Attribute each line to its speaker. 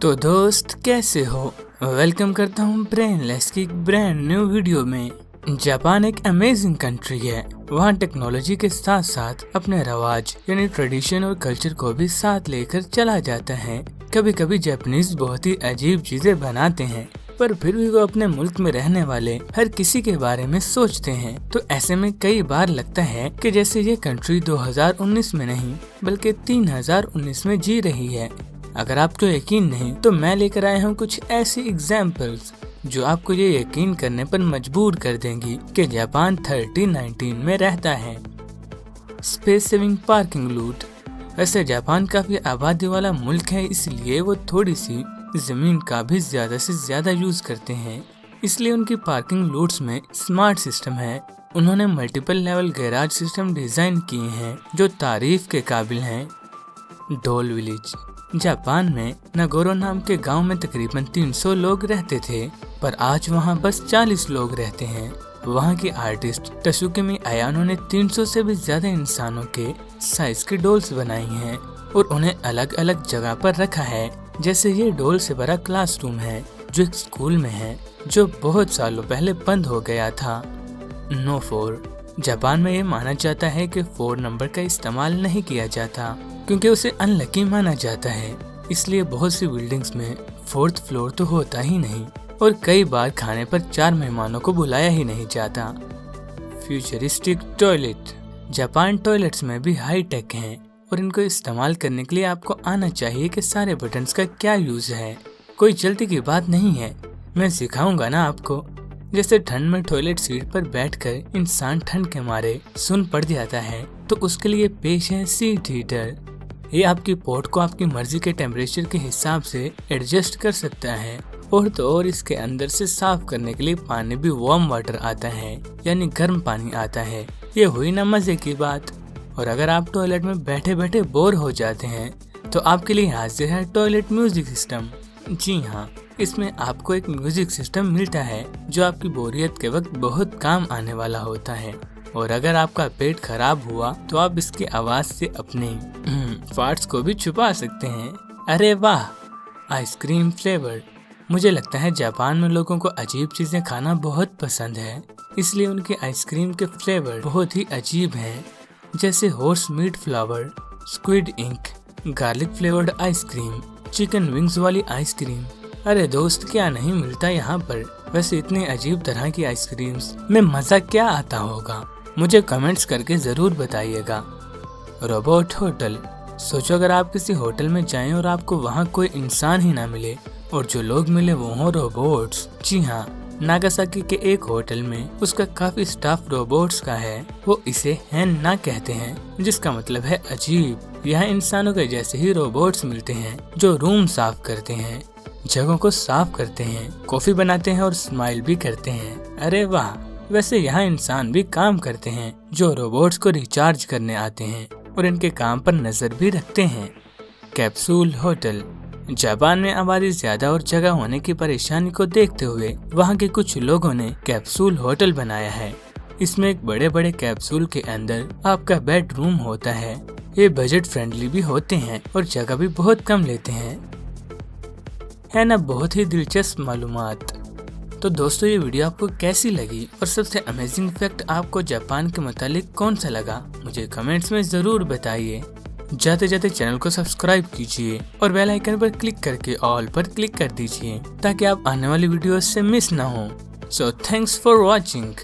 Speaker 1: तो दोस्त कैसे हो। वेलकम करता हूँ ब्रेनलेस की ब्रांड न्यू वीडियो में। जापान एक अमेजिंग कंट्री है। वहाँ टेक्नोलॉजी के साथ साथ अपने रवाज यानी ट्रेडिशन और कल्चर को भी साथ लेकर चला जाता है। कभी कभी जापानीज बहुत ही अजीब चीजें बनाते हैं, पर फिर भी वो अपने मुल्क में रहने वाले हर किसी के बारे में सोचते हैं। तो ऐसे में कई बार लगता है कि जैसे ये कंट्री 2019 में नहीं बल्कि 3019 में जी रही है। अगर आपको यकीन नहीं तो मैं लेकर आया हूँ कुछ ऐसी एग्जाम्पल्स जो आपको ये यकीन करने पर मजबूर कर देंगी कि जापान 3019 में रहता है। स्पेस सेविंग पार्किंग लूट। वैसे जापान काफी आबादी वाला मुल्क है, इसलिए वो थोड़ी सी जमीन का भी ज्यादा से ज्यादा यूज करते हैं। इसलिए उनकी पार्किंग लूट्स में स्मार्ट सिस्टम है। उन्होंने multiple level garage system design किए हैं जो तारीफ के काबिल हैं। डोल विलेज। जापान में नगोरो नाम के गांव में तकरीबन 300 लोग रहते थे, पर आज वहां बस 40 लोग रहते हैं। वहां की आर्टिस्ट तसुकेमी अयानो ने 300 से भी ज्यादा इंसानों के साइज की डोल्स बनाई हैं और उन्हें अलग अलग जगह पर रखा है। जैसे ये डोल से बड़ा क्लासरूम है जो एक स्कूल में है, जो बहुत सालों पहले बंद हो गया था। नो 4। जापान में ये माना जाता है कि 4 नंबर का इस्तेमाल नहीं किया जाता क्योंकि उसे अनलकी माना जाता है। इसलिए बहुत सी बिल्डिंग्स में 4th फ्लोर तो होता ही नहीं और कई बार खाने पर 4 मेहमानों को बुलाया ही नहीं जाता। Futuristic toilet. जापान टॉयलेट्स में भी हाई टेक हैं और इनको इस्तेमाल करने के लिए आपको आना चाहिए कि सारे बटन्स का क्या यूज है। कोई जल्दी की बात नहीं है, मैं सिखाऊंगा ना आपको। जैसे ठंड में टॉयलेट सीट पर बैठकर इंसान ठंड के मारे सुन पड़ जाता है, तो उसके लिए पेश है सीट हीटर। ये आपकी पोर्ट को आपकी मर्जी के टेम्परेचर के हिसाब से एडजस्ट कर सकता है। और तो और इसके अंदर से साफ करने के लिए पानी भी वार्म वाटर आता है, यानी गर्म पानी आता है। ये हुई ना मजे की बात। और अगर आप टॉयलेट में बैठे बैठे बोर हो जाते हैं तो आपके लिए हाजिर है टॉयलेट म्यूजिक सिस्टम। जी हाँ, इसमें आपको एक म्यूजिक सिस्टम मिलता है जो आपकी बोरियत के वक्त बहुत काम आने वाला होता है। और अगर आपका पेट खराब हुआ तो आप इसकी आवाज से अपने फार्ट्स को भी छुपा सकते हैं। अरे वाह, आइसक्रीम फ्लेवर। मुझे लगता है जापान में लोगों को अजीब चीजें खाना बहुत पसंद है, इसलिए उनके आइसक्रीम के फ्लेवर बहुत ही अजीब हैं। जैसे horse meat flower, squid ink, garlic flavoured ice cream, chicken wings वाली आइसक्रीम। अरे दोस्त, क्या नहीं मिलता यहाँ पर। वैसे इतनी अजीब तरह की आइसक्रीम्स में मजा क्या आता होगा, मुझे कमेंट्स करके जरूर बताइएगा। Robot hotel. सोचो अगर आप किसी होटल में जाएं और आपको वहाँ कोई इंसान ही ना मिले और जो लोग मिले वो हों रोबोट्स। जी हाँ, नागासाकी के एक होटल में उसका काफी स्टाफ रोबोट्स का है। वो इसे हैना कहते हैं, जिसका मतलब है अजीब। यहाँ इंसानों के जैसे ही रोबोट्स मिलते हैं जो रूम साफ करते हैं, जगहों को साफ करते हैं, कॉफी बनाते हैं और स्माइल भी करते हैं। अरे वाह। वैसे यहाँ इंसान भी काम करते हैं जो रोबोट्स को रिचार्ज करने आते हैं और इनके काम पर नजर भी रखते हैं। Capsule hotel. जापान में आबादी ज्यादा और जगह होने की परेशानी को देखते हुए वहाँ के कुछ लोगों ने कैप्सूल होटल बनाया है। इसमें एक बड़े बड़े कैप्सूल के अंदर आपका बेडरूम होता है। ये बजट फ्रेंडली भी होते हैं और जगह भी बहुत कम लेते हैं। है ना बहुत ही दिलचस्प मालूमात। तो दोस्तों, ये वीडियो आपको कैसी लगी और सबसे अमेजिंग फैक्ट आपको जापान के मुतालिक कौन सा लगा, मुझे कमेंट्स में जरूर बताइए। जाते जाते चैनल को सब्सक्राइब कीजिए और बेल आइकन पर क्लिक करके ऑल पर क्लिक कर दीजिए ताकि आप आने वाली वीडियो से मिस ना हो। So thanks for watching.